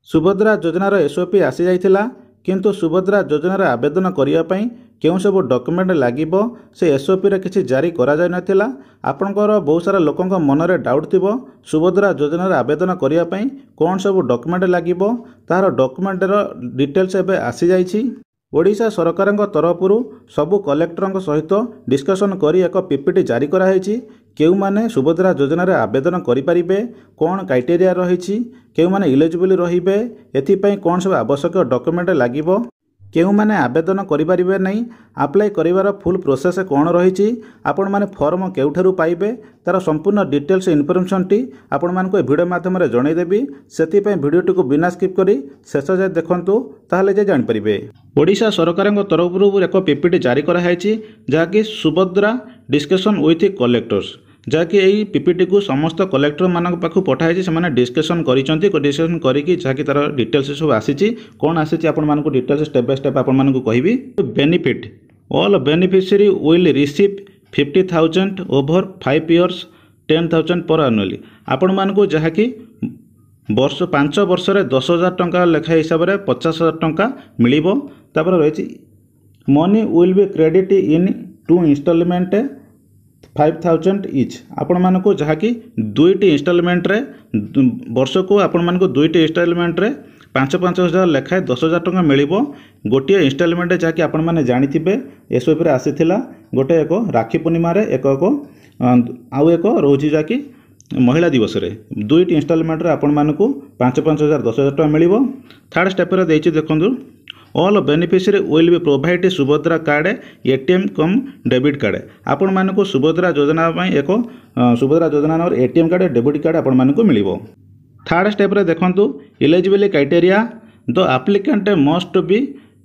सुभद्रा योजनार एसओपी आसी जाइथिला किंतु सुभद्रा योजनार आवेदन करिया पई केउं सब डॉक्यूमेंट लागिबो से एसओपी रे किछि जारी करा जाय नथिला। आपनकर बहुत सारा लोकंक मनरे डाउट थिबो सुभद्रा योजनार आवेदन करिया पई कोन सब डॉक्यूमेंट लागिबो तार डॉक्यूमेंट रो डिटेल्स एबे आसी जाइछि। ओडिशा सरकार तरफरु सबु कलेक्टर सहित डिस्कसन करी एक पीपीटी जारी कराई केउ माने सुभद्रा योजनार आवेदन करें कौन क्राइटेरिया रही केउ माने इलिजिबल रहिबे एथिपाई कौन सब आवश्यक डॉक्यूमेंट लागिबो केउ माने आवेदन करिपारिबे नहीं अप्लाई करिवार फुल प्रोसेस कौन रही आपण माने फॉर्म केउठारु पाइबे तार संपूर्ण डिटेल्स इनफॉरमेशन टी आपण मानको वीडियो माध्यम रे जणैदेबी सेति वीडियोटी को बिना स्किप करी शेष जाय देखंतु ताहले जे जानि परिबे। ओडिशा सरकार तरफरु एक पीपीटी जारी कराई जहाँकि सुभद्रा डिस्कशन विथ कलेक्टर्स जहाँकि यही पीपीटी को समस्त कलेक्टर मान पाखु पठाई से डिस्कसन डिस्कसन करके जहाँकि तार डिटेल्स सब आसी कौन आसी डिटेल्स स्टेप बाय स्टेप आपण कहबी। Benefit all beneficiary will receive 50,000 over 5 years 10,000 पर एनुअली आपण मानकु जहाँकि वर्ष 5 वर्ष 10,000 टंका लेखा हिसाब से 50,000 टंका मिलिबो। तापर रही money will be credit in 2 installment 5,000 etch आपण मानकु जहाँकि 2टी इंस्टॉलमेंट रे वर्ष को आपण मानकु 2टी इंस्टॉलमेंट रे 5,000 लेखाए 10,000 टंका मिलिबो। गोटे इंस्टॉलमेंट जहाँकि आपण माने जानिथिबे एसओपी रे आसीथिला गोटे एक राखी पूर्णिमा रे एक आउ एक रोजी जहाँकि महिला दिवस रे 2टी इंस्टॉलमेंट रे आपण मानकु 5,000 10,000 टंका मिलिबो। थर्ड स्टेप रे देछि देखंतु all beneficiary will be provide Subhadra card ATM come debit card आपण मानकु सुभद्रा योजना एक सुभद्रा योजना एटीएम कार्ड डेबिट कार्ड आपण मानकु मिलिबो। थर्ड स्टेप रे देखंतु eligibility criteria the applicant must be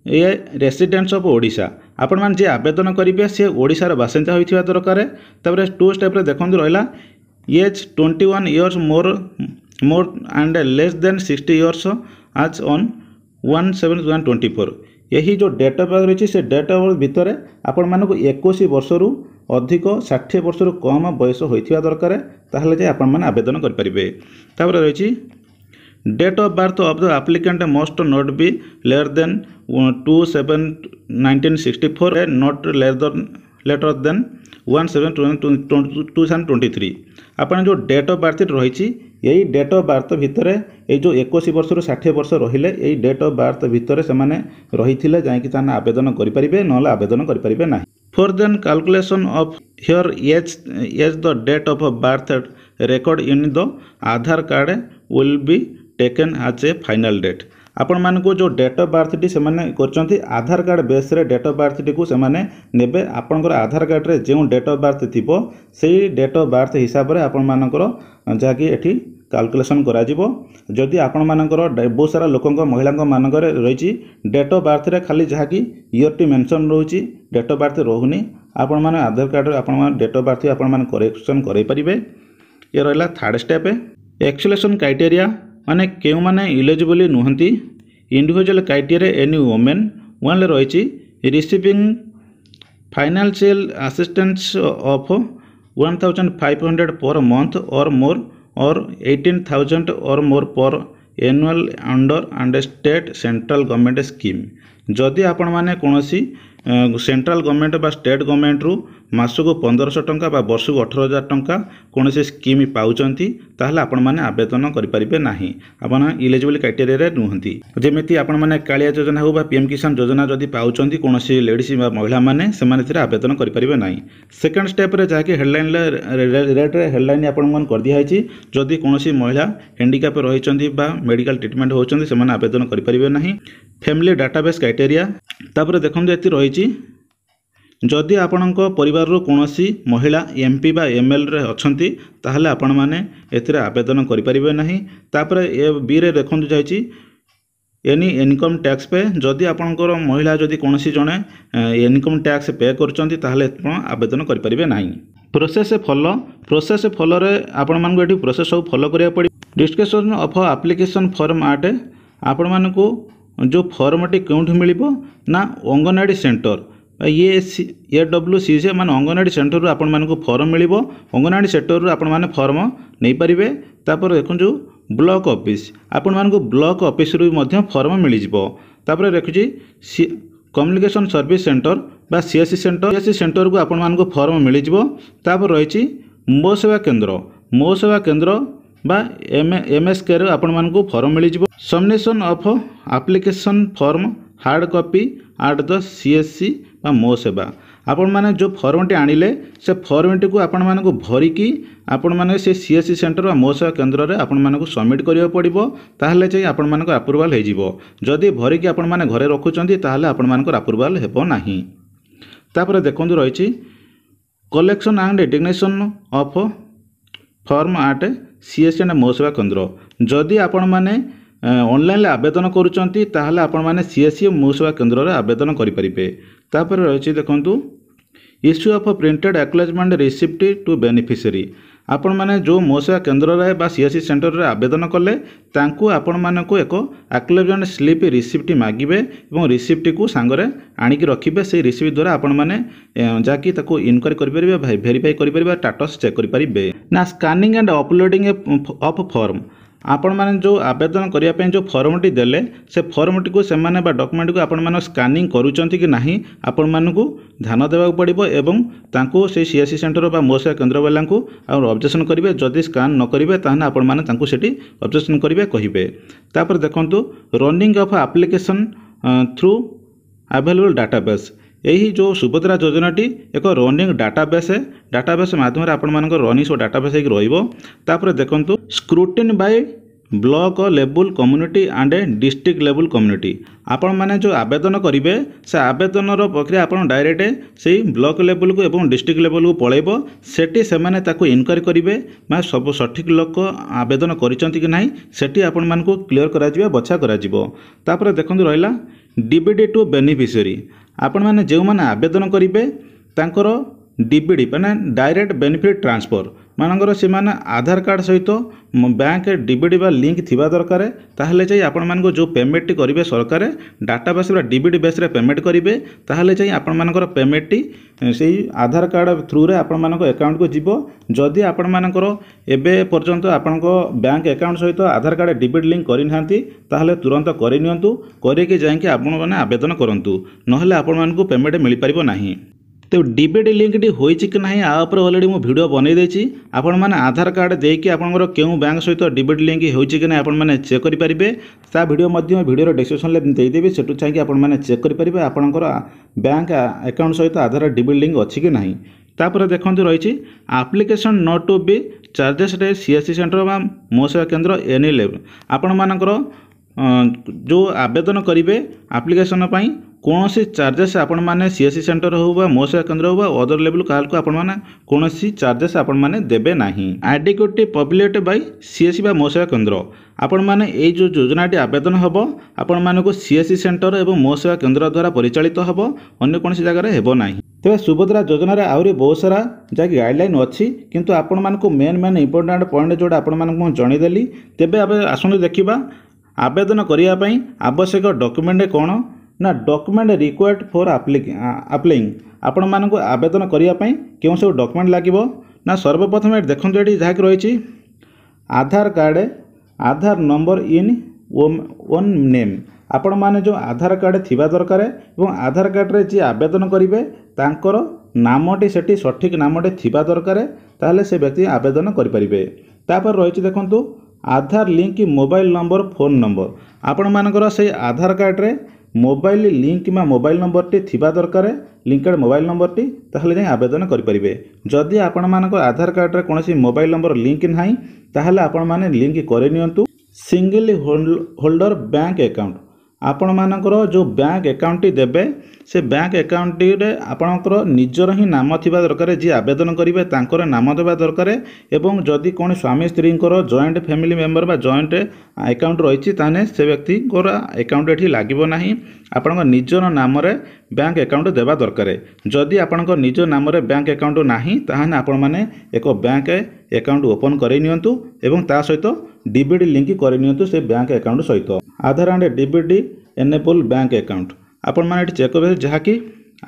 A residents of Odisha आपण मान जे आवेदन करिवे से ओडिशार बासिंदा होइथिबा दरकार। तापर 2 स्टेप रे देखंतु रहला age 21 years more and less than 60 years as on 1/7/2024 यही जो डेट ऑफ बर्थ रही से डेट ऑफ बर्थ भितर आपण मानक 21 वर्ष रु अधिक 60 वर्ष रु कम बयस होइथिबा दरकार ताहले जे आपण माने आवेदन कर परिबे। तापर रही date of birth of the applicant must not be earlier than 2/7/1964 not later than 1/7/2023 आपण जो डेट ऑफ बर्थ रही यही डेट ऑफ बर्थ भितर ये जो 21 वर्ष रु 60 वर्ष रहिले यही डेट ऑफ बर्थ भितर से माने रही जाकि आवेदन करें ना आवेदन करें ना। For then calculation of her age the date of birth record in the Aadhaar card will be taken as a final date आपण मानकु जो डेट ऑफ बर्थ टी से करचंती आधार कार्ड बेस रे डेट ऑफ बर्थ टी को से नेबे आपनकर आधार कार्ड रे जो डेट ऑफ बर्थ थिबो सेही डेट ऑफ बर्थ हिसाब रे आपण मानकर जाकि एठी कैलकुलेशन करा जिवो। जदि आपण मानकर बहुत सारा लोकंक महिलांक मानकर रही डेट ऑफ बर्थ रे खाली जाकि ईयर टी मेंशन रहउची डेट ऑफ बर्थ रहउनी आपण माने आधार कार्ड रे आपण माने डेट ऑफ बर्थ आपण माने करेक्शन करै परिबे। ये रहला थर्ड स्टेप एक्सक्लूशन क्राइटेरिया माने केउ माने इलिजिबल नुहंती individual criteria any women one रही receiving financial assistance of 1,500 per month और मोर और 18,000 और मोर पर annual under and state central government scheme जदि आपण माने कोनोसी सेंट्रल गवर्नमेंट बा स्टेट गवर्नमेंट रु मासको 1,500 टंका बा वर्ष को 18,000 टंका कोनोसी स्कीम पाउचंती ताहले आपण माने आवेदन करि परिबे नाही आपण इलिजिबल क्राइटेरिया रे नुहंती जेमिति आपण माने कालिया योजना हो बा पीएम किसान योजना जदि पाउचंती कोनोसी लेडीज बा महिला माने से माने थिरे आवेदन करि परिबे नाही। सेकंड स्टेप रे जाके हेडलाइन रेट रे हेडलाइन आपण मन कर दिया हिची जदि कोनोसी महिला हैंडिकैप रहिचंती बा मेडिकल ट्रीटमेंट होचंती से माने आवेदन करि परिबे नाही। फैमिली डाटाबेस क्राइटेरिया तापर देखंतु एति रहिची जदि आपणक परिवार कोनोसी महिला एमपी बा एमएल अछंती ताहले आपण माने एथिरे आवेदन करि परिबे नाही। तापर ए बी रे देखंतु जाईची एनी इनकम टैक्स पे जदि आपणकर महिला जदि कोनोसी जने इनकम टैक्स पे करचंती ताहले आपण आवेदन करि परिबे नाही। प्रोसेस फॉलो रे आपण मानको एठी प्रोसेस सब फॉलो करिया पड़ी। डिस्कशन ऑफ एप्लिकेशन फॉर्म आटे आपण मानको जो फॉर्मटी केउठ मिलिबो ना अंगनवाड़ी सेंटर ये AWCC मान अंगनवाड़ी सेंटर रू आपण मानको फॉर्म मिलिबो अंगनवाड़ी सेंटर रू आपण माने फॉर्म नहीं परिबे। तापर देखु जो ब्लॉक ऑफिस आपण मानकु ब्लॉक ऑफिस रु मध्य फॉर्म मिल जिवो। तापर रखुची कम्युनिकेशन सर्विस सेंटर बा सीएससी सेंटर को आपण मानकु फॉर्म मिल जिवो। तापर रहिची मो सेवा केंद्र बा एमएसके रे आपण मानकु फॉर्म मिल जिवो। Submission of application form hard copy at the CSC बा मो सेवा आपण माने जो फॉर्म टी आनिले से फॉर्म टी को आपण मानकु भरिकी आपण माने से सीएससी सेंटर बा मो सेवा केंद्र रे आपण मानकु सबमिट करियो पड़िबो। ताहले चाहिँ आपण मानकु अप्रूवल हे जिवो। जदि भरिकी आपण माने घरे रखुचंती ताहले आपण मानकु अप्रूवल हेबो नाही। तापर देखंतु रहिछि कलेक्शन एंड डिग्नेशन of form at CSC and Mo Seva केंद्र जदि आपण माने ऑनलाइन आवेदन करूचंती ताहले आपण माने सीएससी मो सेवा केंद्र रे आवेदन करि परिबे। तापर रहिछि देखंतु issue of printed acknowledgement receipt to beneficiary आपण माने जो मो सेवा केंद्र रे बा सीएससी सेंटर रे आवेदन कले तांकु आपण मानकु एक एक्नॉलेजमेंट स्लिप रिसिप्ट मागिबे एवं रिसिप्ट को सांगरे आनी की रखिबे। से रिसिप्ट द्वारा आपण माने जाकी ताको इनक्वायरी करि परिबे वेरीफाई करि परिबे स्टेटस चेक करि परिबे ना। Scanning and uploading of form आपण माने जो आवेदन करिया पे जो फॉर्म टी देले से फॉर्म टी को से माने बा डॉक्यूमेंट को आपण माने स्कैनिंग करूचंती कि नाही आपण मानकु ध्यान देबा पड़िबो एवं तांको से सीएससी सेंटर बा मो सेवा केंद्र वालांकु आ ऑब्जेक्शन करिवे। जदि स्कैन न करिवे ताने आपण माने तांको सेठी ऑब्जेक्शन करिवे कहिबे। तापर देखंतु running of application through available database यही जो सुभद्रा योजनाटी एक रनिंग डाटाबेस है। डाटाबेस माध्यम आपण मानकर रनिंग सो डाटाबेस एक रहिबो। तापर देखंतु स्क्रूटिन bye block level community and district level community आपण माने जो आवेदन करिवे से आवेदन रो प्रक्रिया आपण डायरेक्ट से ब्लॉक लेवल को एवं डिस्ट्रिक्ट लेवल को पळेबो। सेठी से माने ताको इनक्वायरी करिवे मा सब सठिक लोक आवेदन करिसंती कि नाही सेठी आपण मानको क्लियर करा जिवो बछा करा जिवो। तापर देखंतु रहिला डीबीडी टू बेनिफिशियरी आपण माने जे माने आवेदन करिवे तांकर डीबीडी माने डायरेक्ट बेनिफिट ट्रांसफर मानकर से माने आधार कार्ड सहित बैंक डीबीडी बा लिंक थिबा दरकार ताहले चाहिँ आपण मानको जो पेमेंट करिवे सरकार डाटाबेस रा डीबीडी बेस रे पेमेंट करिवे ताहले चाहिँ आपण मानकर पेमेंट सेही आधार कार्ड थ्रू रे आपण मानको अकाउंट को जीवो। जदि आपण मानकर एबे पर्यंत आपनको बैंक अकाउंट सहित आधार कार्ड डीबीडी लिंक करि नांती ताहले तुरंत करि नियंतु करि के जाय कि आपण माने आवेदन करंतु नहले आपण मानको पेमेंट मिल परिबो नाही। तो डीबीडी लिंक टी होइछि कि नाही आ ऊपर ऑलरेडी मो वीडियो बनै देछि आपण माने आधार कार्ड देकी आपनकर केउ बैंक सहित डीबीडी लिंक होइछि कि नाही आपण माने चेक करि परिबे। ता वीडियो मध्ये वीडियो रो डिस्क्रिप्शन ले देइ देबे सेटु चाहि कि आपण माने चेक करि परिबे आपनकर बैंक अकाउंट सहित आधार डीबीडी लिंक अछि कि नाही। तापर देखंतु रहिछि application not to be charges रे सीएससी सेंटर बा मो सेवा केंद्र एनी लेवल आपण मानकर जो आवेदन करिवे एप्लिकेशन पई कौन सी चार्जेस आपण माने सीएससी सेंटर हो बा मो सेवा केंद्र हो बा अदर लेवल काल को आपण माने कौन सी चार्जेस आपण माने देबे नाही। एडिक्वेटली पब्लिकेट बाय सीएससी बा मो सेवा केंद्र आपण माने ए जो योजनाटी आवेदन हबो आपण माने को सीएससी सेंटर एवं मो सेवा केंद्र द्वारा परिचालित हबो अन्य कौन सी जगह रे हेबो नाही। तेबे सुभद्रा योजना रे आउरी बहुत सारा जाकी गाइडलाइन अछि किंतु आपण मान को मेन इंपोर्टेंट पॉइंट जोडा आपण मान को जणी देली। तेबे आबे आसनु देखिबा आवेदन करिया पई आवश्यक डॉक्यूमेंट कोन ना डॉक्यूमेंट रिक्वायर्ड फॉर अप्लाइंग आपण मानक आवेदन करिया पई केउ सब डॉक्यूमेंट लागिबो ना सर्वप्रथम देखंतु एटी जाक रहिछि Aadhaar card Aadhaar number in one name आपण माने जो आधार कार्ड थिबा दरकार एवं आधार कार्ड रे जे आवेदन करिवे तांकर नामटी सेठी सठिक नामटी थिबा दरकार ताहले से व्यक्ति आवेदन करि परिबे। तापर रहिछि देखंतु Aadhaar link mobile number phone number आपण मानकर से आधार कार्ड रे मोबाइल लिंक में मोबाइल नंबर टी थिबा दरकार लिंकेड मोबाइल नंबर टी ताहले जाय आवेदन करि परिबे। जदि आपण मानकर आधार कार्ड रे कोनोसी मोबाइल नंबर लिंक नाही ताहले आपण माने लिंक करि नियंतु। सिंगल होल्डर बैंक अकाउंट आपण मानकर जो बैंक अकाउंट टी देबे से बैंक अकाउंट रे आपणकर निजर ही नाम थिबा दरकार जी आवेदन करिवे तांकर नाम देबा दरकार एवं जदि कोन स्वामी स्त्रींकर जॉइंट फैमिली मेंबर बा जॉइंट अकाउंट रहिछि ताने से व्यक्ति कोर अकाउंट एठी लागिबो नाही। आपणकर निजर नाम रे बैंक अकाउंट देबा दरकार। जदि आपणकर निज नाम रे बैंक अकाउंट नाही ताहाने आपण माने एक बैंक अकाउंट ओपन करै नियंतु एवं ता सहित डीबीडी लिंक करै नियंतु से बैंक अकाउंट सहित Aadhaar and DBT enable bank account आपण माने चेक करबे जहा कि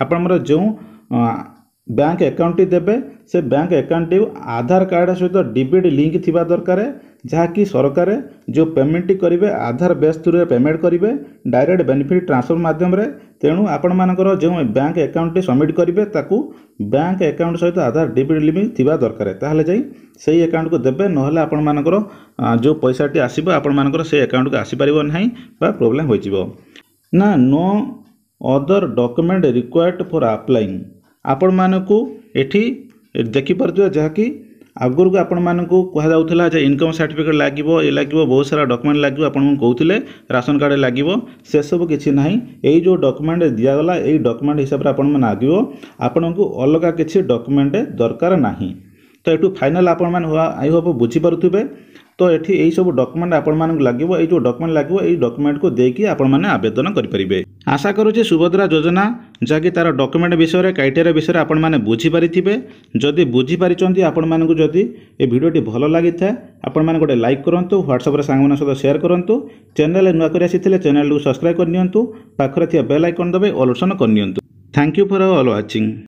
आपनर जो बैंक अकाउंट देबे से बैंक अकाउंट आधार कार्ड सहित डीबीडी लिंक थिबा दरकार जहाँकि सरकार जो पेमेंट करेंगे आधार बेस थ्रू पेमेंट करेंगे डायरेक्ट बेनिफिट ट्रांसफर माध्यम रे तेणु आपण मानकर जो बैंक अकाउंट सबमिट करेंगे ताकू बैंक अकाउंट सहित आधार डीबीडी लिंक थिबा दरकार ताहले जाई सेही अकाउंट को देबे नहले आपण मानकर जो पैसाटी आसीबो आपण मानकर से अकाउंट को आसी परिबो नाही बा प्रॉब्लम होई जिवो ना no other document required for applying आपण मानकू एठी देखि परथि जहाँकि आगुर को आपण मानकू कहा जाउथला जे इनकम सर्टिफिकेट लागिवो ए लागिवो बहुत सारा डॉक्यूमेंट लागिवो आपण कहउथिले राशन कार्ड लागिवो से सब किछि नाही एई जो डॉक्यूमेंट दिया गला एई डॉक्यूमेंट हिसाब रे आपण मन आगिवो आपनकू अलगा किछि डॉक्यूमेंट दरकार नाही तो एठू फाइनल आपण मान आई होप बुझी पारुथिबे तो एठी एई सब डॉक्यूमेंट आपण मान लागिवो एई जो डॉक्यूमेंट लागिवो एई डॉक्यूमेंट को देकी आपण माने आवेदन करि परिबे। आशा करूँ सुभद्रा योजना जहाँकि तार डॉक्यूमेंट विषय क्राइटेरिया विषय आपण माने बुझी पारिथिबे जदि बुझी पारिचंती आपण मानकु जदि ए वीडियोटी भलो लागि थाए आपण माने गोटे लाइक करंतु व्हाट्सएप रे सांग मन सहित शेयर करंतु चैनल नुआ करि आसीथिले चैनल को सब्सक्राइब करनियंतु पाखरे थिया बेल आइकन दबे ऑल ऑप्शन करनियंतु। Thank you for all watching.